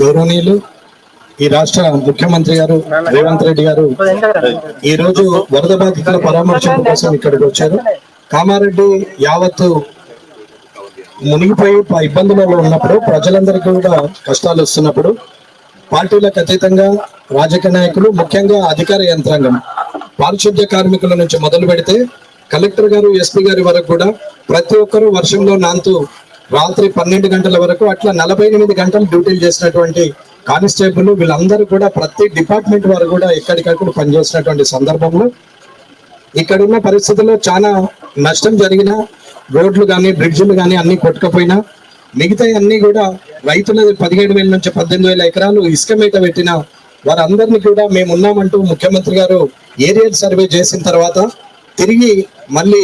గౌరవనీయులు ఈ రాష్ట్ర ముఖ్యమంత్రి గారు రేవంత్ రెడ్డి గారు ఈ రోజు వరద బాధితుల పరామర్శం కోసం ఇక్కడికి వచ్చారు. కామారెడ్డి యావత్తు మునిగిపోయి ఇబ్బందులలో ఉన్నప్పుడు, ప్రజలందరికీ కూడా కష్టాలు వస్తున్నప్పుడు పార్టీలకు అతీతంగా రాజకీయ నాయకులు, ముఖ్యంగా అధికార యంత్రాంగం, పారిశుద్ధ్య కార్మికుల నుంచి మొదలు పెడితే కలెక్టర్ గారు, ఎస్పీ గారి వరకు కూడా ప్రతి ఒక్కరూ వర్షంలో నాంతూ రాత్రి 12 గంటల వరకు అట్లా 48 గంటలు డ్యూటీలు చేసినటువంటి కానిస్టేబుల్, వీళ్ళందరూ కూడా ప్రతి డిపార్ట్మెంట్ వారు కూడా ఎక్కడికక్కడ పనిచేసినటువంటి సందర్భంలో ఇక్కడ ఉన్న పరిస్థితుల్లో చాలా నష్టం జరిగిన, రోడ్లు కానీ బ్రిడ్జిలు కానీ అన్ని కొట్టుకపోయినా, మిగతా అన్ని కూడా రైతుల 17,000 నుంచి 18,000 ఎకరాలు ఇసుక మేట పెట్టిన వారందరినీ కూడా మేము ఉన్నామంటూ ముఖ్యమంత్రి గారు ఏరియల్ సర్వే చేసిన తర్వాత తిరిగి మళ్ళీ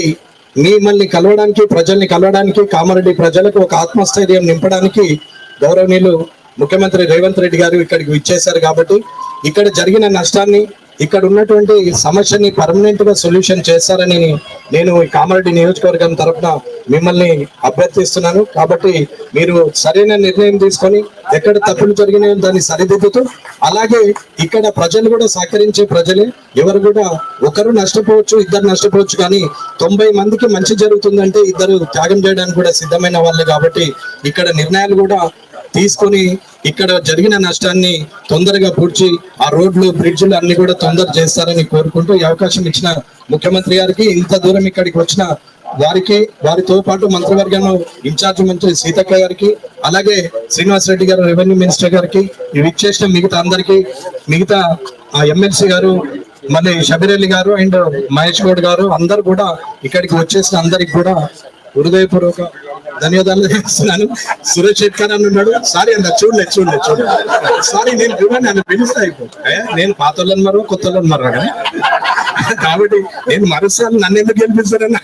మిమ్మల్ని కలవడానికి, ప్రజల్ని కలవడానికి, కామారెడ్డి ప్రజలకు ఒక ఆత్మస్థైర్యం నింపడానికి గౌరవనీయులు ముఖ్యమంత్రి రేవంత్ రెడ్డి గారు ఇక్కడికి విచ్చేశారు. కాబట్టి ఇక్కడ జరిగిన నష్టాన్ని, ఇక్కడ ఉన్నటువంటి సమస్యని పర్మనెంట్ గా సొల్యూషన్ చేస్తారని నేను ఈ కామారెడ్డి నియోజకవర్గం తరఫున మిమ్మల్ని అభ్యర్థిస్తున్నాను. కాబట్టి మీరు సరైన నిర్ణయం తీసుకొని ఎక్కడ తప్పులు జరిగినాయో దాన్ని సరిదిద్దుతూ, అలాగే ఇక్కడ ప్రజలు కూడా సహకరించే ప్రజలే, ఎవరు కూడా ఒకరు నష్టపోవచ్చు, ఇద్దరు నష్టపోవచ్చు, కానీ 90 మందికి మంచి జరుగుతుందంటే ఇద్దరు త్యాగం చేయడానికి కూడా సిద్ధమైన వాళ్ళే. కాబట్టి ఇక్కడ నిర్ణయాలు కూడా తీసుకొని ఇక్కడ జరిగిన నష్టాన్ని తొందరగా పూడ్చి ఆ రోడ్లు బ్రిడ్జ్లు అన్ని కూడా తొందర చేస్తారని కోరుకుంటూ ఈ అవకాశం ఇచ్చిన ముఖ్యమంత్రి గారికి, ఇంత దూరం ఇక్కడికి వచ్చిన వారికి, వారితో పాటు మంత్రివర్గంలో ఇన్ఛార్జ్ మంత్రి సీతక్క గారికి, అలాగే శ్రీనివాస్ రెడ్డి గారు రెవెన్యూ మినిస్టర్ గారికి, ఇవి ఇచ్చేసిన మిగతా అందరికీ, మిగతా ఎమ్మెల్సీ గారు, మళ్ళీ షబీర్ గారు అండ్ మహేష్ గౌడ్ గారు అందరు కూడా ఇక్కడికి వచ్చేసిన అందరికి కూడా హృదయపూర్వక ధన్యవాదాలు చేస్తున్నాను. సురేష్ శెట్కర్ అని ఉన్నాడు, సారీ అన్న, చూడలేదు సారీ, నేను చూడండి నన్ను పిలుస్తా అయిపోయి, నేను పాత వాళ్ళని మరో కొత్త వాళ్ళని మరో కానీ, కాబట్టి నేను మరోసారి నన్ను ఎందుకు గెలిపిస్తారని